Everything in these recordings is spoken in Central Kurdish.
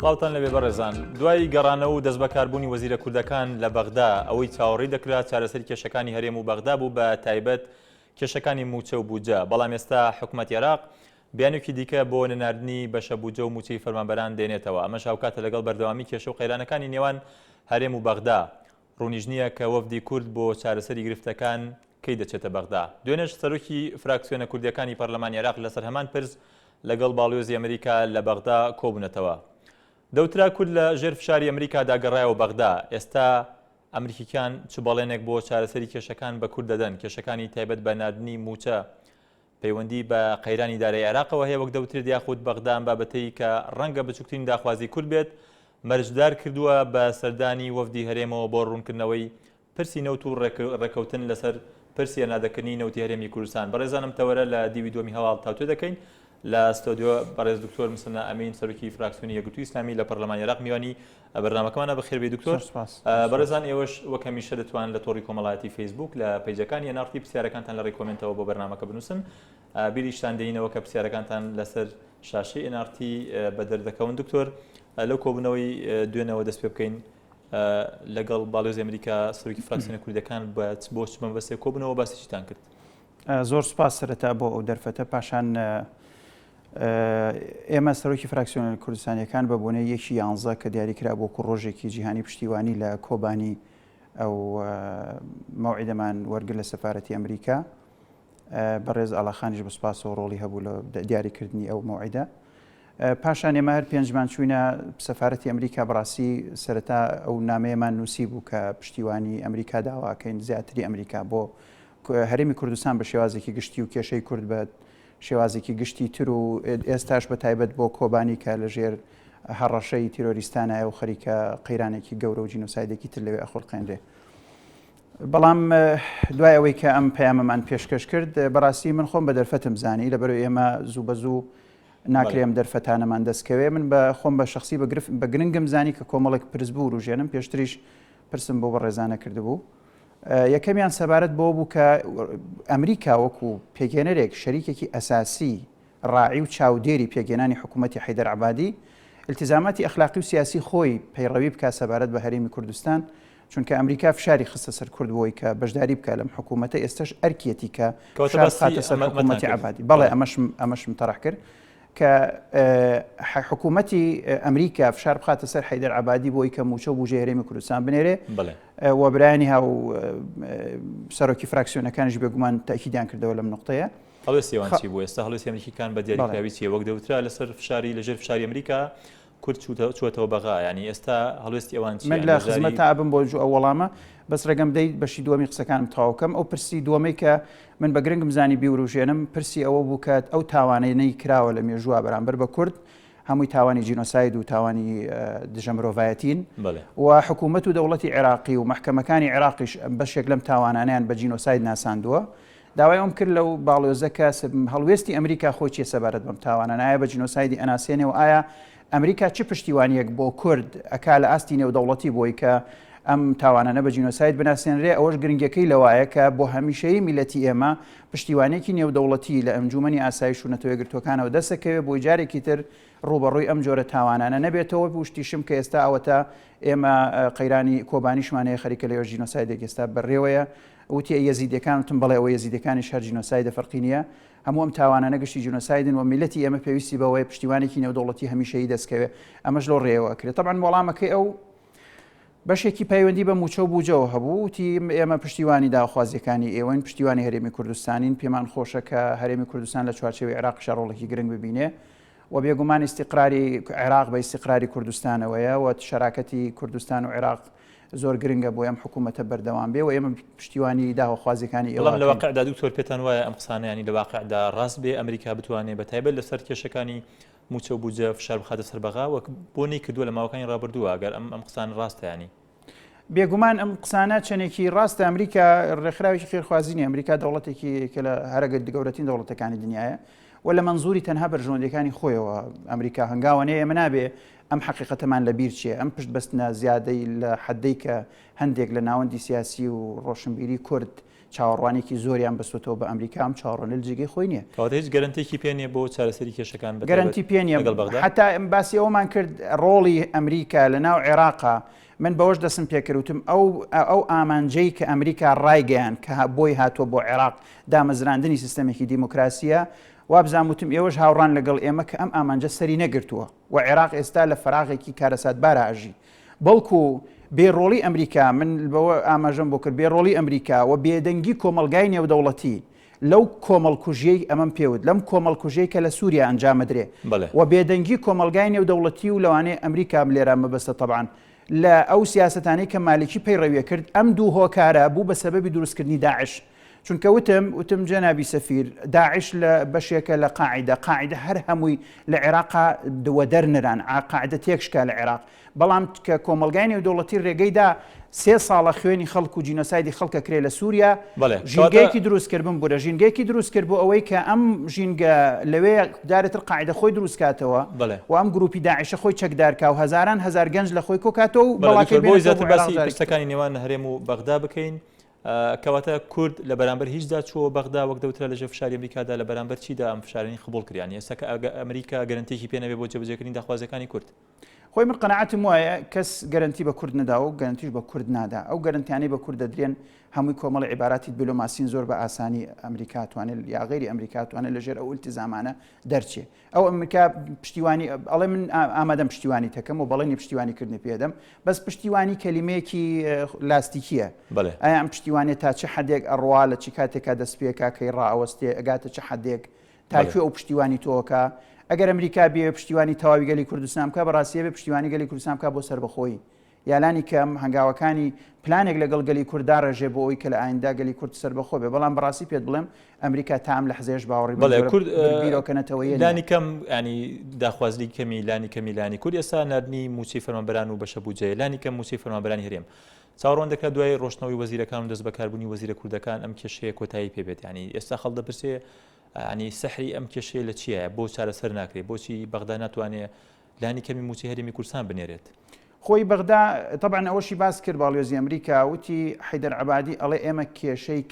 سڵاوتان لەبێ بەڕێزان دوای گەڕانەوە و دەست بەکاربوونی وەزیرە کوردەکان لە بەغدا ئەوەی چاوەڕێی دەکرات چارەسەری کێشەکانی هەرێم و بەغدا بوو بە تایبەت کێشەکانی موچە و بوجە بەڵام ئێستا حکوومەتی عێراق بیانێکی دیکە بۆ نەناردنی بەشە بوجە و موچەی فەرمانبەران دێنێتەوە ئەمەش هاوکاتە لەگەڵ بەردەوامی کێشە و قەیرانەکانی نێوان هەرێم و بەغدا ڕوونیش نییە کە وەفدی کورد بۆ چارەسەری گرفتەکان کەی دەچێتە بەغدا دوێنێش سەرۆکی فراکسیۆنە کوردیەکانی پەرلەمانی عێراق لەسەر هەمان پرس لەگەڵ باڵیۆزی ئەمریکا لە بەغدا کۆبوونەتەوە دەوترا کورد لە ژێر فشاری ئەمریکادا گەڕایەوە بەغدا ئێستا ئەمریکیەکان چ بەڵێنێک بۆ چارەسەری کێشەکان بە کورد دەدەن کێشەکانی تایبەت بە ناردنی موچە پەیوەندی بە قەیرانی دارایی عێراقەوە هەیە وەک دەوترێت یاخود بەغدا ئەم بابەتەی کە ڕەنگە بچووکترین داخوازی کورد بێت مەرجدار کردووە بە سەردانی وەفدی هەرێمەوە بۆ ڕوونکردنەوەی پرسی نەوت و ڕێکەوتن لەسەر پرسی هێنادەکردنی نەوتی هەرێمی کوردستان بەڕێزانم تەوەرە لە دیوی دومی هەواڵ تاوتوێ دەکەین لە ستۆدیۆ بەڕێز دکتۆر مسنە ئەمین سەرۆکی فراکسیۆنی یەکگرتووی ئیسلامی لە پەرلەمانی عێراق میوانی بەرنامەکەمانە بەخێربێ دکتۆر بەڕێزان ئێوەش وەک هەمیشە دەتوان لە تۆڕی کۆمەڵایەتی فەیسبوک لە پەیجەکانی ئەنارتی پرسیارەکانتان لە ڕێکۆمنتەوە بۆ بەرنامەکە بنووسن بیریشتان دێنەوە کە پرسیارەکانتان لەسەر شاشەی ئەنارتی بە دەردەکەون دکتۆر لەو کۆبوونەوەی دوێنەوە دەست پێ بکەین لەگەڵ باڵیۆزی ئەمریکا سەرۆکی فراکسیۆنە کوردەکان بۆ چ مەبەستێک کۆبوونەوە باسیتان کرد زۆر سوپاس سەرەتا بۆ ئەو دەرفەتە پاشان ئێمە سەرۆکی فراکسیۆنە کوردستانیەکان بە بۆنەی 11 کە دیاریکرا بۆ ڕۆژێکی جیهانی پشتیوانی لە کۆبانی ئەو مەوعیدەمان وەرگرت لە سەفارەتی ئەمریکا بەڕێز ئاڵاخانیش بەسپاسەوە ڕۆڵی هەبوو لە دیاریکردنی ئەو مەوعیدە پاشان ئێمە هەر پێنجمان چوینە سەفارەتی ئەمریکا بەڕاستی سەرەتا ئەو نامەیەمان نووسی بوو کە پشتیوانی ئەمریکا داواکەین زیاتری ئەمریکا بۆ هەرێمی کوردستان بە شێوازێکی گشتی و کێشەی کورد بە شێوازێکی گشتی تر و ئێستاش بە تایبەت بۆ کۆبانی کە لە ژێر هەڕەشەی تیرۆریستانە و خەریکە قەیرانێکی گەورە و جینۆسایدێکی تر لەوێ ئەخۆڵقێنرێ بەڵام دوای ئەوەی کە ئەم پەیامەمان پێشکەش کرد بەڕاستی من خۆم بە دەرفەتم زانی لەبەرەوەی ئێمە زوو بە زوو ناکرێم دەرفەتانەمان دەستکەوێ من بە خۆم بە شخصی بە گرنگم زانی کە کۆمەڵێک پرس بوو ڕوژێنم پێشتریش پرسم بۆ بەڕێزانە کردبوو یەکەمیان سەبارەت بۆ بوو کە ئەمریکا وەکو پێگەێنەرێک شەریکێکی ئەساسی ڕاعی و چاودێری پێگەێنانی حکوومەتی حەیدەر عەبادی التزاماتی ئەخلاقی و سیاسی خۆی پەیڕەوی بکە سەبارەت بە هەرێمی کوردستان چونکە ئەمریکا فشاری خستە سەر کورد بۆی کە بەشداری بکە لەم حکوومەتە ئێستش ئەرکیەتی کە خاتە سەر حکوومەتی عەبادی بەڵێ ئەمەشم تەڕح کرد کە حکوومەتی ئەمریکا فشار بخاتە سەر حەیدەر عەبادی بۆی کە موچە و بوجەی هەرێمی کوردستان بنێرێ و برایانی هاو سەرۆکی فراکسیۆنەکانیش بێگومان تاکیدیان کردەوە لەم نقطەیە هەڵوێستیەوان چی بوو ئێستا هەڵوێستی ئەمریکیەکان بە دیاریکراوی چیە وەک دەوترا لەسەر فشاری لەژێر فشاری ئەمریکا کورد چووەتەوە بەغا ینی ئێستا هەڵوێستی ئەوان چی من لە خزمەتە ئابم بۆ ئەو وەڵامە بەس ڕێگەم دەیت بەشی دووەمی قسەکانم تەواوکەم ئەو پرسی دووەمەی کە من بە گرنگم زانی بیوروژێنم پرسی ئەوە بوو کە ئەو تاوانەی کراوە لە مێژووە بەرامبەر بە کورد هەمووی تاوانی جینۆساید و تاوانی دژە مرۆڤایەتین و حکوومەت و دەوڵەتی عێراقی و مەحکەمەکانی عێراقیش بەشێک لەم تاوانانیان بە جینۆساید ناساندووە داوای ئەوم کرد لەو باڵیۆزە کە هەڵوێستی ئەمریکا خۆی چیە سەبارەت بەم تاوانە ئایا بە جینۆسایدی ئەناسێنێ و ئایا ئەمریکا چ پشتیوانیەک بۆ کورد ئەکا لە ئاستی نێودەوڵەتی بۆی کە ئەم تاوانانە بە جینۆساید بناسێنرێ ئەوەش گرنگەکەی لەوایە کە بۆ هەمیشەی میلەتی ئێمە پشتیوانێکی نێودەوڵەتی لە ئەنجومەنی ئاسایش و نەتەوەیەگرتوەکانەوە دەسەکەوێت بۆی جارێکی تر ڕوبەڕووی ئەم جۆرە تاوانانە نەبێتەوە پشتیشم کە ئێستا ئەوەتە ئێمە قەیرانی کۆبانیشمانەیە خەریکە لەوێ جینۆسایدێک ئێستا بەڕێوەیە وتی یەزیدەکانتم بڵێ ئەوە یەزیدەکانی شەر جینۆسایدە فەرقی نییە هەموو ئەم تاوانانە گشتی جینۆسایدن و میلەتی ئێمە پێویستی بەوەی پشتیوانێکی نێودەوڵەتی هەمیشەیی دەستکەوێت ئەمەش لەو ڕێوە کرێت طبعاً وەڵامەکەی ئەو بەشێکی پەیوەندی بە موچە و بوجەوە هەبوو وتی ئێمە پشتیوانی داخوازیەکانی ئێوەین پشتیوانی هەرێمی کوردستانین پێمان خۆشە کە هەرێمی کوردستان لە چوارچێوەی عێراقیش ڕۆڵێکی گرنگ ببینێ و بێگومان استیقراری عێراق بە استیقراری کوردستانەوەیە و شەراکەتی کوردستان و عێراق زۆر گرنگە بۆ ئەم حکوومەتە بەردەوام بێ و ئێمە پشتیوانی داخوازیەکانی ئێوە لە واقعدا دکتۆر پێتان وایە ئەم قسانیانی لە واقعدا ڕاست بێ ئەمریکا بتوانێت بە تایبەت لەسەر کێشەکانی موچە و بوجە فشار بخاتە سەر بەغا وەک بۆنی کردووە لە ماوەکانی ڕابردووە ئەگەر ئەم قسان ڕاستە ینی بێگومان ئەم قسانە چەندێکی ڕاستە ئەمریکا ڕێکخراوێکی خێرخوازینی ئەمریکا دەوڵەتێکی کە لە هەرە گەورەترین دەوڵەتەکانی دنیاە و لە منزوری تەنها بەرژەوەندەکانی خۆیەوە ئەمریکا هەنگاوانەیە ئێمە نابێ ئەم حقیقەتەمان لە بیر چیە ئەم پشت بەستنە زیادەی لە حەدەی کە هەندێک لە ناوەندی سیاسی و ڕۆشنبیری کورد چاوەڕوانێکی زۆریان بەستۆتەوە بە ئەمریکام چاوەڕۆنە لە جێگەی خۆی نییە. کەواتە هیچ گەرنتێکی پێ نییە بۆ چارەسەری کێشەکان گەرنتی پێ نییە. حتا باسی ئەومان کرد ڕۆڵی ئەمریکا لە ناو عێراقا من بەوەش دەسم پێکردوتم ئەو ئامانجەی کە ئەمریکا ڕایگەیان کە بۆی هاتووە بۆ عێراق دامەزراندنی سیستەمێکی دیموکراسیە وابزانوتم ئێوەش هاوڕان لەگەڵ ئێمە کە ئەم ئامانجە سەری نەگرتووە و عێراق ئێستا لە فراغێکی کارەساتبارە ئاژی بەڵکو بێڕۆڵی ئەمریکا من بەوە ئاماژەم بۆ کرد بێڕۆڵی ئەمریکا و بێدەنگی کۆمەلگای نێودەوڵەتی لەو کۆمەڵکوژیەی ئەمەم پێوت لەم کۆمەڵکوژەی کە لە سووریا ئەنجامەدرێ و بێدەنگی کۆمەلگای نێودەوڵەتی و لەوانەیە ئەمریکا لێرە مەبەستە تەبعاً لە ئەو سیاسەتانەی کە مالکی پەیڕەویە کرد ئەم دوو هۆکارە بوو بە سەبەبی دروستکردنی داعش چونکە وتم جەنابی سەفیر داعش لە بەشێکە لە قاعدە هەر هەمووی لە عێراقا دووە دەرنران قاعدە تێکشکا لە عێراق بەڵام کە کۆمەلگای نێودەوڵەتی ڕێگەیدا 3 ساڵە خوێنی خەڵک و جینۆسایدی خەڵکە کرێ لە سووریا ژینگەیەکی دروستکردبوون بووە ژینگەیەکی دروست کرد بۆ ئەوەی کە ئەم ژینگە لەوێ دارێتتر قاعدە خۆی دروستکاتەوە و ئەم گروپی داعشە خۆی چەکدارکا و هەزاران هەزار گەنج لە خۆی کۆکاتەوە و بەڵاکەی بۆی زیاتر باسی پرسەکانی نێوان هەرێم و بەغدا بکەین کەواتە کورد لە بەرامبەر هیچدا چوە بەغدا وەک دەوترا لەژێر فشاری ئەمریکادا لە بەرامبەر چیدا ئەم فشارانی قبول کردیان ئێستا کە ئەمریکا گەرنتێکی پێ نەبێ بۆ جێبەجێکردنی داخوازەکانی کورد خۆی من قەنەعەتم وایە کەس گەرنتی بە کورد نەدا و گەرنتیش بە کورد نادا ئەو گەرنتیانەی بە کورد دەدرێن هەمووی کۆمەڵی عیباراتی دیپلۆماسین زۆر بە ئاسانی ئەمریکا توانێت یا غیری ئەمریکا توانێت لەژێر ئەو التیزامانە دەرچێ ئەو ئەمریکا پشتیوانی ئەڵێ من ئامادەم پشتیوانی تەکەم و بەڵێنی پشتیوانیکردنی پێدەم بەس پشتیوانی کەلیمەیەکی لاستیکیە ئایا ئەم پشتیوانێت تا چه حدێک ئەڕوا لە چی کاتێکا دەست پێکا کەی ڕائەوەستێ ئەگاتە چه حدێک تاکوێ ئەو پشتیوانی تۆکە ئەگەر ئەمریکا بێ پشتیوانی تەواوی گەلی کوردستان بکە بەڕاستیە بێ پشتیوانی گەلی کوردستان بکە بۆ سەربەخۆیی یالانی کەم هەنگاوەکانی پلانێک لەگەڵ گەلی کووردا ڕێژێ بۆ ئەوی کە لە ئایندا گەلی کورد سەربەخۆ بێ بەڵام بەڕاستی پێت بڵێم ئەمریکا تام لە حزێش باوەڕی بیرۆکەنەتەوەی لانی کەم ینی داخوازی کەمی لانی کورد ئێستا نردنی موچەی فەرمانبەران و بەشە بودجێ لانی کەم موچەی فەرمانبەرانی هەرێم چاوەڕوان دەکات دوای ڕۆشنەوەی وەزیرەکان و دەست بەکاربوونی وەزیرە کوردەکان ئەم کێشەیە کۆتایی پێبێت ینی ئێستا خەڵک دەپرسێ ینی سەحری ئەم کێشەیە لە چییە بۆ چارەسەر ناکرێت بۆچی بەغدا ناتوانێت لانی کەمی موچەی هەرێمی کوردستان بنێرێت خۆی بەغدا طبعا ئەوەشی باس کرد باڵێزی ئەمریکا وتی حیدەر عەبادی ئەڵێ ئێمە کێشەی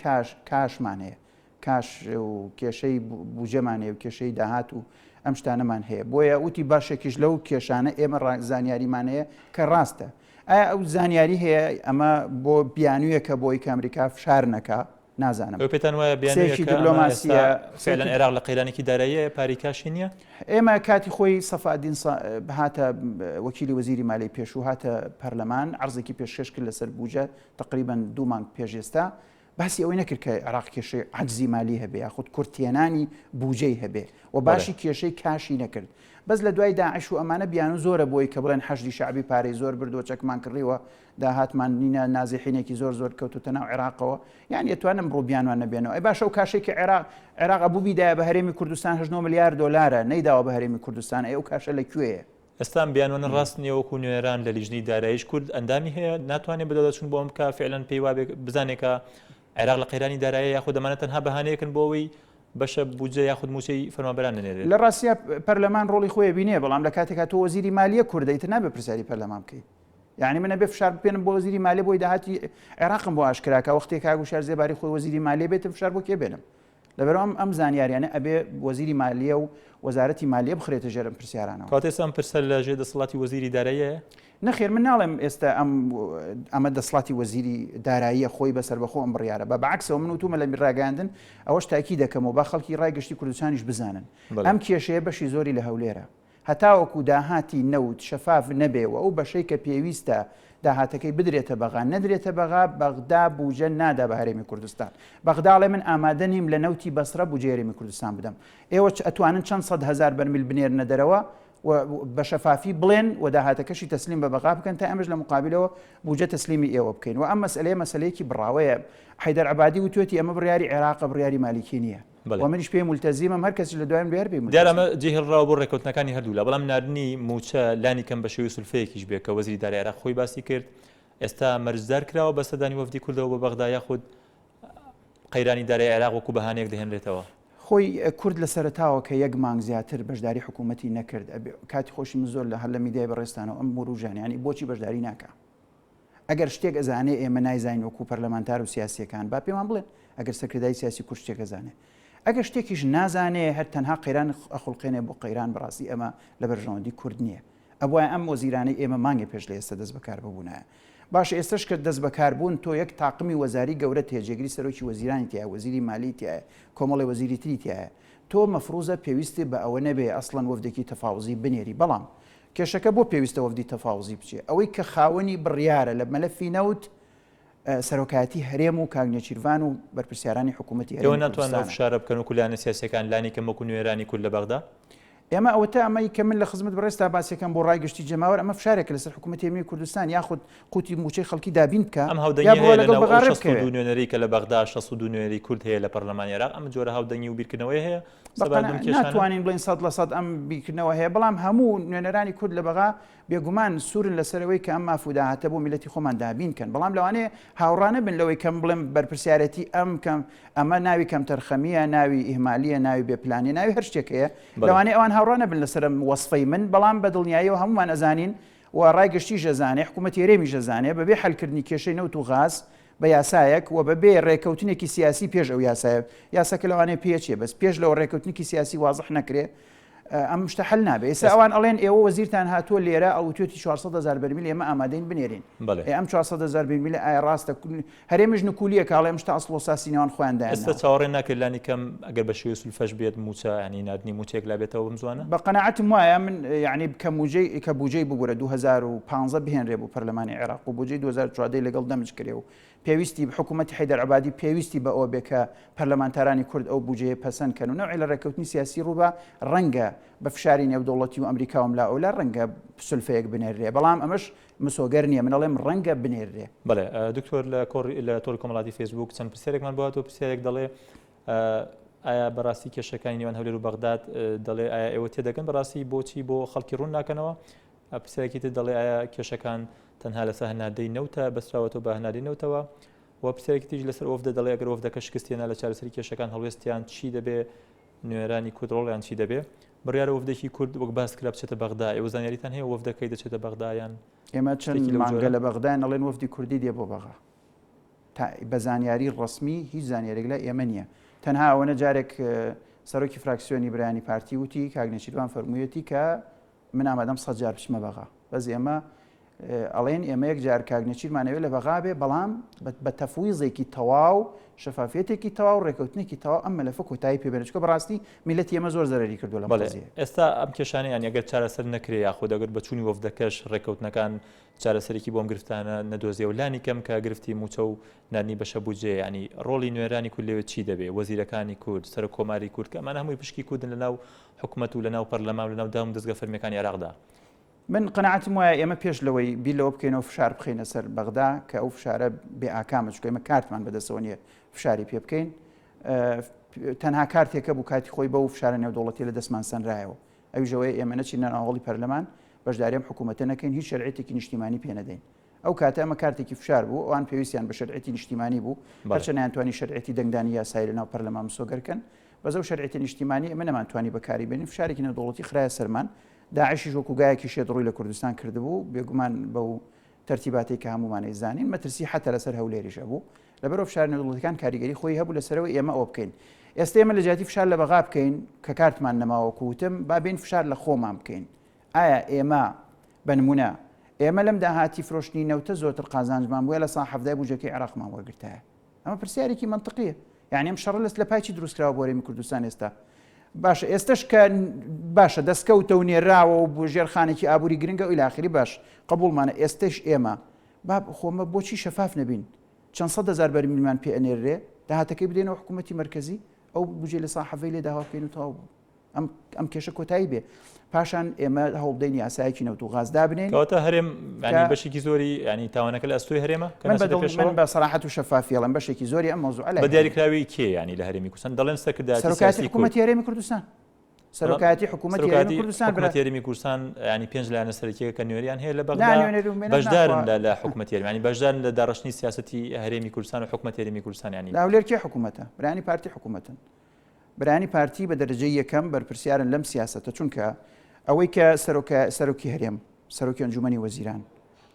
کاشمان هەیە کاش و کێشەی بوجەمان هەیە و کێشەی داهات و ئەم شتانەمان هەیە بۆیە وتی باشێکیش لەو کێشانە ئێمە زانیاریمان هەیە کە ڕاستە ئایا ئەو زانیاری هەیە ئەمە بۆ بیانوویەکە بۆی کە ئەمریکا فشار نەکا نازانم پێتان وایە بیانوویەکی دیپلۆماسیە فعلا عێراق لە قەیرانێکی داراییە پاریکاشی نییە ئێمە کاتی خۆی سەفادین هاتە وەکیلی وەزیری مالی پێشوو هاتە پەرلەمان عەرزێکی پێشکەش کرد لەسەر بوجە تقریبا 2 مانگ پێشێستا باسی ئەوەی نەکرد کە عێراق کێشەی عەجزی مالی هەبێ یاخود کورتێنانی بوجەی هەبێ و باشی کێشەی کاشی نەکرد بەس لە دوای داعش و ئەمانە بیان و زۆرە بۆی کە بڵێن حەشدی شعبی پارەی زۆر بردووە چەکمان کڕیوە داهاتمان نینە نازیحینێکی زۆر کەوتوتە ناو عێراقەوە یان ئەتوانم ڕوو بیانوان نەبێنەوە ئەی باشە و کاشێکی عێراق بوو بیدایە بە هەرێمی کوردستان 8 ملیار دۆلارە نەیداوە بە هەرێمی کوردستان ئەو کاشە لەکوێیە ئێستا بیانوانە ڕاست نییەوەکو نوێران لە لیژنی داراییش کورد ئەندامی هەیە ناتوانێت بەدەچون بۆ ئەم کە فعلەن پێی وابێ بزانێکە عێراق لە قەیرانی داراییە یاخود دەمانێت تەنها بەهانەیەکن بۆ ئەوەی بەشە بوجە یاخود موچەی فەرمانبەران نێرێت لە ڕاستیە پەرلەمان ڕۆڵی خۆی بینێ بەڵام لە کاتێکا تۆ وەزیری مالیە کوردیت نابێ پرسیاری پەرلەمان بکەیت یعنی منە بێ فشار بپێنم بۆ وەزیری مالیە بۆی داهاتی عێراقم بۆ ئاشکراکە وەختێک کاگو شار زێباری خۆی وەزیری مالیە بێتم فشار بۆ کێ بێنم لەبەرەوە ئەم زانیاریانە ئەبێ وەزیری مالیە و وەزارەتی مالیە بخرێتە ژێرم پرسیارانەوە کاتێستا ئەم پرسە لە ژێر دەسەڵاتی وەزیری داراییە نەخێر من ناڵێم ئێستا ئەمە دەسەڵاتی وەزیری داراییە خۆی بەسەر بەخۆ ئەم بڕیارە بە بەعکسەوە من وتومە لە ڕاگەاندن ئەوەش تاکی دەکەم و با خەڵکی ڕایگەشتی کوردستانیش بزانن ئەم کێشەیە بەشی زۆری لە هەولێرە هەتاوەکو داهاتی نەوت شەفاف نەبێەوە ئەو بەشەی کە پێویستە داهاتەکەی بدرێتە بەغا نەدرێتە بەغا بەغدا بوجە نادا بە هەرێمی کوردستان بەغداڵێ من ئامادە نیم لە نەوتی بەسرە بوجێ هەرێمی کوردستان بدەم ئێوە ئەتوانن چەند سەد هەزار بەرمیل بنێرنە دەرەوە بە شەفافی بڵێن و داهاتەکەشی تەسلیم بە بەغا بکەن تا ئەمەش لە مقابلەوە بوجە تەسلیمی ئێوە بکەین و ئەم مەسئلەیەکی بڕاوەیە حیدەر عەبادی وتوێتی ئەمە بڕیاری عێراق بڕیاری مالیکی نییە و منیش پێی مولتەزیمم هەر کەسی لە دوایم بێر پێی دیارە جێهێڵراوە بۆ ڕێکەوتنەکانی هەردوو لە بەڵام نردنی موچە لانی کەم بە شێوەی سولفەیەکیش بێت کە وەزیری دارایی عێراق خۆی باسی کرد ئێستا مەرجدار کراوە بە سەردانی وەفدی کوردەوە بە بەغدا یاخود قەیرانی دارایی عێراق وەکو بەهانەیەک دەهێنرێتەوە خۆی کورد لە سەرتاوە کە 1 مانگ زیاتر بەشداری حکوومەتی نەکرد کاتی خۆشی من زۆر لە هەر لە میدیای بەڕێستانەوە ئەم بروژانیانی بۆچی بەشداری ناکە ئەگەر شتێک ئەزانێ ئێمە نایزانین وەکو پەرلەمانتار و سیاسیەکان با پێمان بڵێن ئەگەر سەکردای سیاسی کورد شتێک ئەزانێ ئەگەر شتێکیش نازانێ هەر تەنها قەیران ئەخڵقێنێ بۆ قەیران بەڕاستی ئەمە لە بەرژەوەندی کورد نییە ئەوە ئەم وەزیرانەی ئێمە مانگی پێش لە ئێستا دەست بەکار ببوونایە باش ئێستش کە دەست بەکاربوون تۆ یەک تاقمی وەزاری گەورە تێجێگری سەرۆکی وەزیرانی تایە وەزیری مالی تایە کۆمەڵی وەزیری تری تایە تۆ مەفروزە پێویستی بە ئەوە نەبێ ئەسڵەن وەفدێکی تەفاوزی بنێری بەڵام کێشەکە بۆ پێویستە وەفدی تەفاوزی بچێ ئەوەی کە خاوەنی بڕیارە لە مەلەفی نەوت سەرۆکایەتی هەرێم و کاگنێچیروان و بەرپرسیارانی حکوومەتی ئێوە ناتوانن فشارە بکەن و کولانە سیاسەکان لانی کەم وەکو نوێرانی کورد لە بەغدا ئێمە ئەوەتە ئەمەی کە من لە خزمەت بەڕێستا باسیەکەم بۆ ڕایگەشتی جەماوەر ئەمە فشارێکە لەسەر حکوومەتی هەرێمی کوردستان یاخود قوتی موچەی خەڵکی دابین بکە ئەم هەودەنگی نوێنەری کە لە بەغدا 62 نوێنەری کورد هەیە لە پەرلەمانی عێراق ئەم جۆرە هەودەنگی و بیرکردنەوەی هەیە ناتوانین بڵین 100% ئەم بیرکردنەوە هەیە بەڵام هەموو نوێنەرانی کورد لە بەغا بێگومان سوورن لەسەرەوەی کە ئەم مافودا هاتە بۆ میلەتی خۆمان دابین کەن بەڵام لەوانەیە هاوڕانە بن لەوەی کەم بڵێم بەرپرسیارەتی ئەمە ناوی کەم تەرخەمیە ناوی ئیهمالیە ناوی بێپلانی ناوی هەر شتێکەیە لەوانەیە ئەوان هاوڕانە بن لەسەر وەسفەی من بەڵام بە دڵنیاییەوە هەمومان ئەزانین و ڕایگەشتی ژەزانێ حکوومەتی هەرێمی ژەزانێ بەبێ حەلکردنی کێشەی نەوت و غاز بە یاسایەک و بەبێ ڕێکەوتنێکی سیاسی پێش ئەو یاسایە یاساکە لەوانەیە پێچێ بەس پێش لەوە ڕێکەوتنێکی سیاسی وازح نەکرێ ئەم شتە حل نابێ ئێستا ئەوان ئەڵێن ئێوە وەزیرتان هاتووە لێرە ئەوتوێتی 400,000 بەرمیل ئێمە ئامادەین بنێرین ئەم 400,000 بەرمیل ئایا ڕاستە هەرێمیش نکولیە کاڵێ ئەم شتە ئەسڵ و ساسی نێوان خۆیاندایە ئێستا چاوەڕێ ناکرد لانی کەم ئەگەر بە شێوەی سولفەش بێت موچە ینی نادنی موچێک لا بێتەوە بمزوانە بە قەناعەتم وایە من یعنی کە بوجەی ببوورە 2015 بهێنرێ بوو پەرلەمانی عێراق و بوجەی 2014 لەگەڵ دەمج کرێ و پێویستی حکوومەتی حەیدەر عەبادی پێویستی بە ئەوە بێ کە پەرلەمانتارانی کورد ئەو بوجەیە پەسەند کەن و نەوعی لە ڕێکەوتنی سیاسی ڕووبە ڕەنگە بە فشاری نێودەوڵەتی و ئەمریکا و ملا ئەولا ڕەنگە سولفەیەک بنێرێ بەڵام ئەمەش مسۆگەر نییە من ئەڵێم ڕەنگە بنێرێ بڵێ دکتۆر لە تۆڕی کۆمەڵاتی فیسبوک چەند پرسیارێکمان بۆهاتەوە پرسیارێک دەڵێ ئایا بەڕاستی کێشەکانی نێوان هەولێر و بەغداد دەڵێ ئایا ئێوە تێدەگەن بەڕاستی بۆچی بۆ خەڵکی ڕوون ناکەنەوە پرسیارێکی تر دەڵێ ئایا کێشەکان تەنها لەسەر هەناردەی نەوتە بەسراوەتەوە بە هەناردەی نەوتەوە و پرسیارێکی تریش لەسەر ئۆفدە دەڵێ ئەگەر ئۆفدەکە شکستێنە لە چارەسەری کێشەکان هەڵوێستیان چی دەبێ نوێرانی کورد ڕۆڵیان چی دەبێ بڕیارە وەفدێکی کورد وەک باس کرا بچێتە بەغدا ئێوە زانیاریتان هەیە وەفدەکەی دەچێتە بەغدایان ئێمە چەند مانگە لە بەغدایان ئەڵێن وەفدی کوردی دێ بۆ بەغا بە زانیاری ڕسمی هیچ زانیارێک لە ئێمە نییە تەنها ئەوەنە جارێک سەرۆکی فراکسیۆنی برایانی پارتی وتی کاگنێچیروان فەرموویەتی کە من ئامادەم 100 جار بچمە بەغا بەس ئێمە ئەڵێن ئێمە یەک جار کاگنێچیرمانەوێت لە بەغا بێ بەڵام بە تەفویزێکی تەواو شەفافێتێکی تەواو ڕێکەوتنێکی تەواو ئەم مەلەفە کۆتایی پێبێنێت چکە بەڕاستی میلەتی ئێمە زۆر زەرەری کردووە لە قەزیە ئێستا ئەم کێشانەیان ئەگەر چارەسەر نەکرێ یاخود ئەگەر بە چوونی وەفدەکەش ڕێکەوتنەکان چارەسەرێکی بۆم گرفتانە نەدۆزیە و لانی کەم کە گرفتی موچە و نانی بەشە بوجێ ینی ڕۆڵی نوێرانی کورد لەوێ چی دەبێ وەزیرەکانی کورد سەر کۆماری کورد کە ئەمانە هەمووی پشکی کوردن لەناو حکوومەت و لەناو پەرلەمان و لەناو دام دەستگە فەرمیەکانی عێراقدا من قەناعەتم وایە ئێمە پێش لەوەی بیر لەوە بکەینەوە فشار بخینە سەر بەغدا کە ئەو فشارە بێ ئاکامە چکە ئێمە کارتمان بەدەستەوە نیە فشاری پێ بکەین تەنها کارتێکە بوو کاتی خۆی بە و فشارە نێودەوڵەتی لە دەستمان سەنرایەوە ئەوژەوەی ئێمە نەچینە ناوەڵی پەرلەمان بەشداریم حکوومەتە نەکەین هیچ شەرعێتێکی نیشتیمانی پێ نەدەین ئەو کاتە ئەمە کارتێکی فشار بوو ئەوان پێویستیان بە شەرعێتی نیشتیمانی بوو هەرچە نەیانتوانی شەرعێتی دەنگدانی یاسایی لەناو پەرلەمان مسۆگەرکەن بەزەو شەرعێتی نیشتیمانی ئێمە نەمانتوانی بەکاری بێنین فشارێکی نێودەوڵەتی خرایە سەرمان داعشی وەکوگایەکی شێدڕووی لە کوردستان کردبوو بێگومان بەو تەرتیباتی کە هەمومانەی زانین مەترسی حتا لەسەر هەولێریش هەبوو لەبەرەوە فشار نێودەوڵەتیەکان کاریگەری خۆی هەبوو لەسەرەوەی ئێمە ئەوە بکەین ئێستا ئێمە لە جیاتی فشار لە بەغا بکەین کە کارتمان نەماوەکو وتم با بین فشار لە خۆمان بکەین ئایا ئێمە بنمونە ئێمە لەم داهاتی فرۆشتنی نەوتە زۆرتر قازانجمان بووە لە سا حەفدای بوجەکەی عێراقمان وەرگرتایە ئەمە پرسیارێکی منطقیە یعنی ئەم شەڕە لەست لە پایچی دروستکراوە بۆ هەرێمی کوردستان ئێستا باشە ئێستش کە باشە دەستکەوتە و نێراوە و بۆ ژێرخانێکی ئابووری گرنگە و ئیلاخری باش قبولمانە ئێستش ئێمە با خۆمە بۆچی شەفاف نەبین چەند 100,000 بەرمیلمان پێ ئەنێرێ داهاتەکەی بدەینەوە حکوومەتی مرکزی ئەو بجێ لە ساحەفەی لێ داوا بکەین و تەواو ئەم کێشە کۆتایی بێ پاشان ئێمە هەوڵدەین یاسایەکی نەوت و غازدا بنێن کەواتە هەرێم ینی بەشێکی زۆری ینی تاوانەکە لە ئەستۆی هەرێمە من بە سەراحەت و شەفافی ئەڵێم بەشێکی زۆری ئەم مەوزوع بە دیاریکراوی کێ ینی لە هەرێمی کوردستان دەڵێن سەرۆکایەتی حکوومەتی هەرێمی کوردستان سەرۆکایەتی حکوومەتی هەرێمی کوردستان هەرێمی کوردستان ینی 5 لایەنە سەرەکیەکە کە نوێریان هەیە لە بەغدا بەشدارن لە حکوومەتی هەرێمی ینی بەشدارن لە داڕشتنی سیاسەتی هەرێمی کوردستان و حکوومەتی هەرێمی کوردستان ینی لاولێر کێ حکوومەتە برانی پارتی حکوومەتن برانی پارتی بە دەرەجەی یەکەم بەرپرسیارن لەم سیاسەتە چونکە ئەوەی کە سەرۆکی هەرێم سەرۆکی ئەنجومەنی وەزیران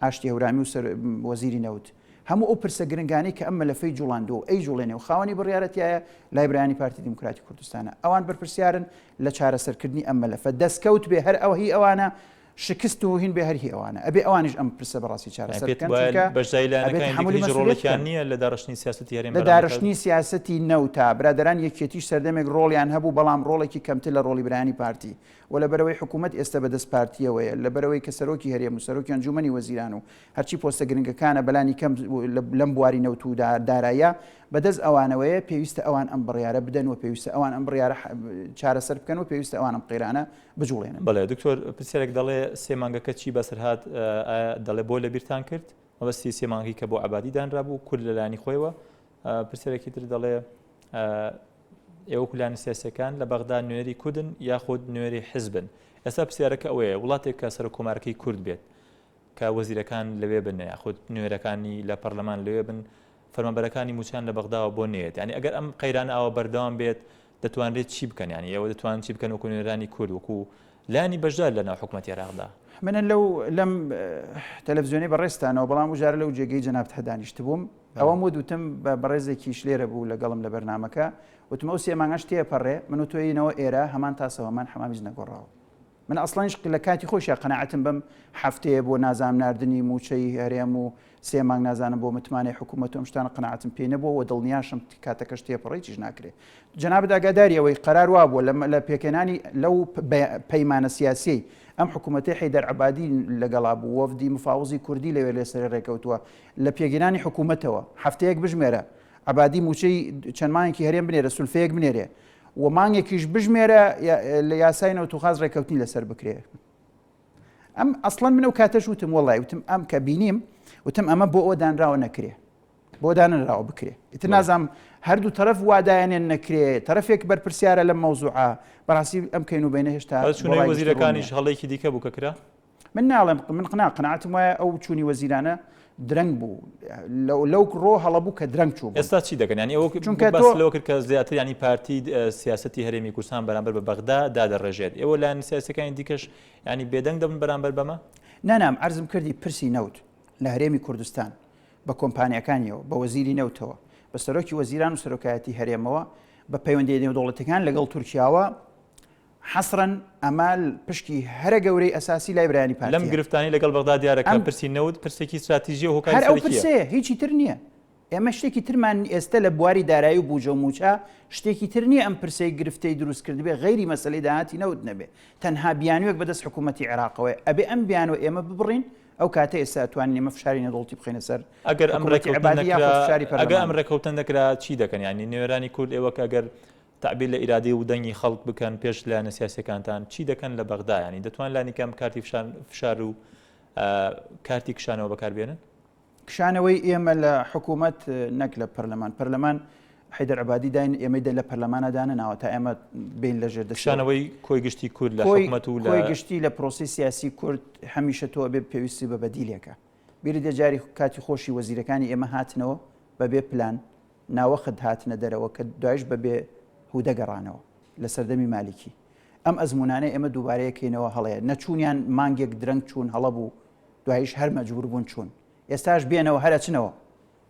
ئاشتی هەورامی و وەزیری نەوت هەموو ئەو پرسە گرنگانی کە ئەمە لەفەی جوڵاندۆ ئەی جوڵێنێ و خاوەنی بڕیارەتیایە لای برایانی پارتی دیموکراتی کوردستانە ئەوان بەرپرسیارن لە چارەسەرکردنی ئەم مەلەفە دەستکەوت بێ هەر ئەوە هی ئەوانە شکست و هین بێ هەرهی ئەوانە ئەبێ ئەوانیش ئەم پرسە بەڕاستی چارەسەر بکەن بەشدایلانەکانی لە داڕشتنی سیاسەتی هەرێم لە داڕشتنی سیاسەتی نەوتا برادران یەکێتیش سەردەمێک ڕۆڵیان هەبوو بەڵام ڕۆڵێکی کەمتر لە ڕۆڵی برایانی پارتی و لە بەرەوەی حکوومەت ئێستا بەدەست پارتیەوەیە لە بەرەوەی کە سەرۆکی هەرێم و سەرۆکی ئەنجومەنی وەزیران و هەرچی پۆستە گرنگەکانە بەلانی کەم لەم بواری نەوت و داراییە بەدەست ئەوانەوەیە پێویستە ئەوان ئەم بڕیارە بدەن و پێویستە ئەوان ئەم بڕیارە چارەسەر بکەن و پێویستە ئەوان ئەم قەیرانە بجوڵێنن. بەڵێ دکتۆر پرسیارێک دەڵێ سێ مانگەکە چی بەسەرهات دەڵێ بۆ لە بیرتان کرد مەبەستی سێ مانگی کە بۆ عەبادی دانرابوو کورد لەلایەنی خۆیەوە پرسیارێکی تر دەڵێ ئێوە کولانی سیاسەکان لە بەغدا نوێری کوردن یاخود نوێری حزبن ئێستا پرسیارەکە ئەوەیە وڵاتێک کە سەر کۆمارەکەی کورد بێت کە وەزیرەکان لەوێ بن یاخود نوێرەکانی لە پەرلەمان لەوێ بن فەرمانبەرەکانی موچان لە بەغداوە بۆ نێت یعنی ئەگەر ئەم قەیرانە ئەوە بەردەوام بێت دەتوانرێت چی بکەن ینی ئەوە دەتوانن چی بکەن وەکو نوێرانی کورد وەکو لانی بەشدار لەناو حکوومەتی عێراقدا. منە لەم تەلەڤیزیۆنی بەڕێستانەوە بەڵام وژارە لەو جێگەی جەنابەت هەدانیشت بووم ئەوەم وتم بە بەڕێزێکیش لێرە بوو لەگەڵم لە بەرنامەکە وتمە ئەو سێ مانگەش تێپەڕێ من و تۆینەوە ئێرە هەمان تاسەوەمان هەمامیز نەگۆڕاوە من ئەسڵانیش لە کاتی خۆشیە قەناعەتم بەم هەفتەیە بۆ نازام ناردنی موچەی هەرێم و سێ مانگ نازانم بۆ متمانەی حکوومەت و شتانە قەناعەتم پێ نەبووە و دڵنیاشم کاتەکەش تێپەڕی چیش ناکرێت جەنابەت ئاگاداری ئەوەی قەرار وا بووە لە پێکەنانی لەو پەیمانە سیاسی ئەم حکوومەتی حەیدەر عەبادی لەگەڵا بوو وەفدی مفاوزی کوردی لەوێ لێسەر ڕێکەوتووە لە پێگەیاندنی حکوومەتەوە هەفتەیەک بژمێرە عەبادی موچەی چەند مانگێکی هەرێم بنێرە سولفەیەک بنێرێ و مانگێکیش بژمێرە لە یاسای نەوتوخاز ڕێکەوتنی لەسەر بکرێ ئەم ئەسڵەن منە و کاتەش وتم وەڵای وتم ئەم کە بینیم وتم ئەمە بۆ ئەوە دانراوە نەکرێ بۆ دانراوە بکرێ ئیتر نازام هەردوو تەرەف وادایانێن نەکرێ تەرەفێک بەرپرسیارە لەم مەوزوعە بەڕاستی ئەم کەین و بینە هێشتا چونەی وەزیرەکانیش هەڵەیەکی دیکە بوو کە کرا من ناڵێم من قەناعەتم وایە ئەو چوونی وەزیرانە درەنگ بوو لەو ڕۆ هەڵەبوو کە درەنگ چوو ئێستا چی دەکەن ینی ئەوە چونکەلەوە کرد کە زیاتر ینی پارتی سیاسەتی هەرێمی کوردستان بەرامبەر بە بەغدا دادەڕێژێت ئێوە لایەن سیاسەکانی دیکەش ینی بێدەنگ دەبن بەرامبەر بەمە نانام عەرزم کردی پرسی نەوت لە هەرێمی کوردستان بە کۆمپانیەکانیەوە بە وەزیری نەوتەوە بە سەرۆکی وەزیران و سەرۆکایەتی هەرێمەوە بە پەیوەندی نێودوڵەتەکان لەگەڵ تورکیاوە حەسرەن ئەمال پشکی هەرە گەورەی ئەساسی لای برایانی پارتی لەم گرفتانی لەگەڵ بەغدا دیارەکە پرسی نەوت پرسێکی استراتیژی و هۆکاری هەر ئەو پرسێ هیچی تر نییە ئێمە شتێکی ترمان ئێستا لە بواری دارایی و بوجە و موچە شتێکی تر نییە ئەم پرسەی گرفتەی دروست کرد بێ غەیری مەسەلەی داهاتی نەوت نەبێ تەنها بیانوێک بەدەست حکوومەتی عێراقەوەی ئەبێ ئەم بیانوە ئێمە ببڕین ئەو کاتە ئێستا ئەتوانین ئێمە فشاری نەدڵتی بخینە سەر ئەگەر ئەم ڕێکەوتن نەکرا چی دەکەن ینی نوێرانی کورد ئێوە کە ئەگەر تعبیر لە ئیرادی و دەنگی خەڵک بکەن پێش لایەنە سیاسەکانتان چی دەکەن لە بەغدا ینی دەتوان لانی کەم کارتی فشار و کارتی کشانەوە بەکاربێنن کشانەوەی ئێمە لە حکوومەت نەک لە پەرلەمان حەیدەر عەبادی داین ئێمە لە پەرلەمانەدانە ناوە تا ئێمە بین لە ژێر کشانەوەی کۆی گشتی کورد لە حکوومەت و کۆی گشتی لە پرۆسی سیاسی کورد هەمیشە تۆ بێ پێویستی بە بەدیلێکە بیری دەجاری کاتی خۆشی وەزیرەکانی ئێمە هاتنەوە بەبێ پلان ناوەخت هاتنە دەرەوە کە دوایش بەبێ هودەگەڕانەوە لە سەردەمی مالیکی ئەم ئەزمونانەی ئێمە دووبارەیەکەینەوە هەڵەیە نەچوونیان مانگێک درەنگ چوون هەڵە بوو دوایش هەر مەجبور بوون چوون ئێستاش بێنەوە هەرە چنەوە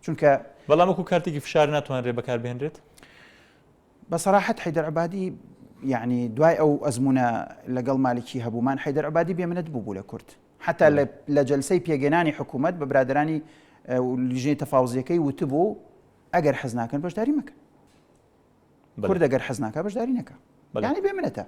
چونکە بەڵام وەکو کارتێکی فشار ناتوانرێ بەکاربێنرێت بەسەراحەت حەیدەر عەبادی یعنی دوای ئەو ئەزمونە لەگەڵ مالیکی هەبوومان حەیدەر عەبادی بێمنەت بوو لە کورد حتا لە جەلسەی پێگەێنانی حکوومەت بە برادرانی لیژنەی تەفاوزیەکەی وتبوو ئەگەر حەز ناکەن بەشداری مەکەن کورد ئەگەر حەز ناکە بەشداری نەکە یعنی بێمنەتە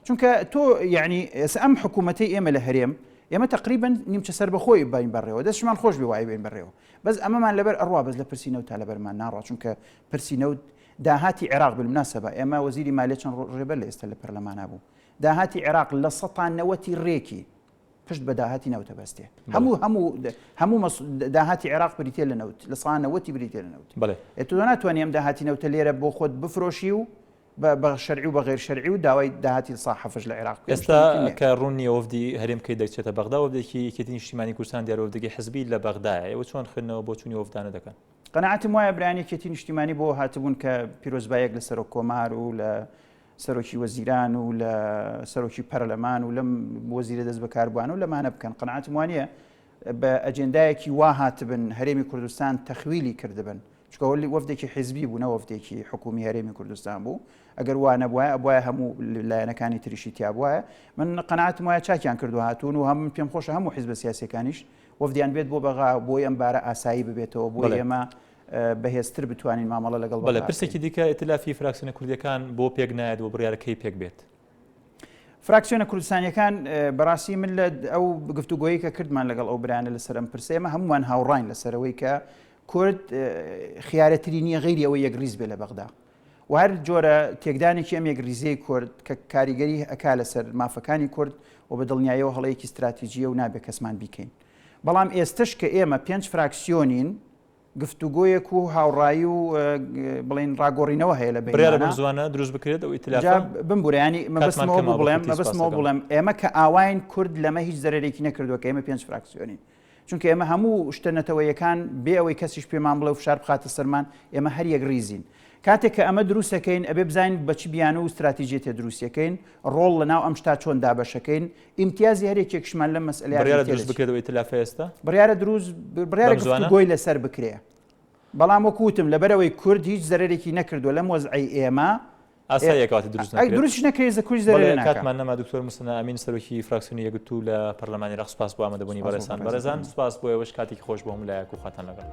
چونکە تۆ یعنی ئەم حکوومەتی ئێمە لە هەرێم ئێمە تقریبا نیمچە سەر بەخۆی باین بەڕێەوە دەستمان خۆش بێ وای بین بەڕێەوە بەس ئەمەمان لەبەر ئەڕوا بەس لە پرسی نەوت تا لەبەرمان ناڕوا چونکە پرسی نەوت داهاتی عێراق بالمناسبە ئێمە وەزیری مالیە چەند ڕێبەر لە ئێستا لە پەرلەمانە بوو داهاتی عێراق لە 190 ڕێکی پشت بە داهاتی نەوتە بەستێ هەموو داهاتی عێراق بریتێ لە نەوت لە 190 بریتێ لە نەوت تۆ ناتوانانی ئەم داهاتی نەوتە لێرە بۆ خۆت بفرۆشی و بە شەرعی و بە غێر شەرعی و داوای داهاتی ساحەفش لە عێراق ئێستا کە ڕوونی وەفدی هەرێمکەی دەچێتە بەغدا وەفدێکی یەکێتی نیشتیمانی کوردستان دیارە وەفدێکی حزبی لە بەغدایە ئێوە چۆن خوێندنەوە بۆ چوونی وەفدانە دەکەن قەناعەتم وایە برایانی یەکێتی نیشتیمانی بۆ هاتبوون کە پیرۆزبایەک لە سەرۆک کۆمار و لە سەرۆکی وەزیران و لە سەرۆکی پەرلەمان و لەم وەزیرە دەست بەکاربووان و لەمانە بکەن قەناعەتم وانە بە ئەجێندایەکی وا هاتبن هەرێمی کوردستان تەخویلی کردبن چکەوەلی وەفدێکی حیزبی بوو نە وەفدێکی حکومی هەرێمی کوردستان بوو ئەگەر وانە بواە ئەبواە هەموو لایەنەکانی تریشی تیا بواە من قەناعەتم وایە چاکیان کردو هاتوون و هەم پێم خۆشە هەموو حیزبە سیاسیەکانیش وەفدیان بێت بۆ بەغا بۆی ئەم بارە ئاسایی ببێتەوە بۆ ئێمە بەهێزتر بتوانین مامەڵە لەگەڵ بەڵێ پرسێکی دیکە ئێتلافی فراکسیۆنە کوردیەکان بۆ پێک نایەت بۆ بڕیارەکەی پێک بێت فراکسیۆنە کوردستانیەکان بەڕاستی من لە ئەو گفتوگۆیی کە کردمان لەگەڵ ئەو برانە لەسەر ئەم پرسێمە هەمووان هاوڕاین لەسەرەوەی کە کورد خیارەتری نییە غیری ئەوەی یەکریز بێ لە بەغدا و هەر جۆرە تێکدانێکی ئەم یەکریزەی کورد کە کاریگەری ئەکا لەسەر مافەکانی کورد و بە دڵنیاییەوە هەڵەیەکی استراتیژیە و نابێت کەسمان بیکەین بەڵام ئێستش کە ئێمە 5 فراکسیۆنین گفتوگۆیەک و هاوڕایی و بڵین ڕاگۆڕینەوە هەیە لە بڕیارە بەم زوانە دروست بکرێت ئەو ئیتلافە بمبورانی مەبەستمەوە بڵێم ئێمە کە ئاواین کورد لەمە هیچ زەرێکی نەکردووە کە ئێمە 5 فراکسیۆنین چونکە ئێمە هەموو شتەنەتەوەیەکان بێ ئەوەی کەسیش پێمان بڵێ و فشار بخاتە سەرمان ئێمە هەر یەک ریزین کاتێک کە ئەمە دروستەکەین ئەبێ بزانین بەچی بیانە و استراتیژیە تێ دروستەکەین ڕۆڵ لەناو ئەم شتا چۆن دابەشەکەین ئیمتیازی هەرێکێکشمان لەم مەسئلەیە بڕیارە دروست بکرێتەوە ئیتلافە ئێستا بڕیارە گفتوگۆی لەسەر بکرێ بەڵام وەکوتم لەبەرەوەی کورد هیچ زەرێکی نەکردووە لەم وەزعی ئێمە ئاساییەکەواتە دروست نەکرێت زەکوی زەرێ کاتمان نەما دکتۆر موسەنا ئەمین سەرۆکی فراکسیۆنی یەکگرتوو لە پەرلەمانی ڕەق سوپاس بۆ ئامادەبوونی بەڕێزان بەڕێزان سوپاس بۆ ئێوەش کاتێکی خۆش بۆ هەموو لایەک و خاتان لەگەڵ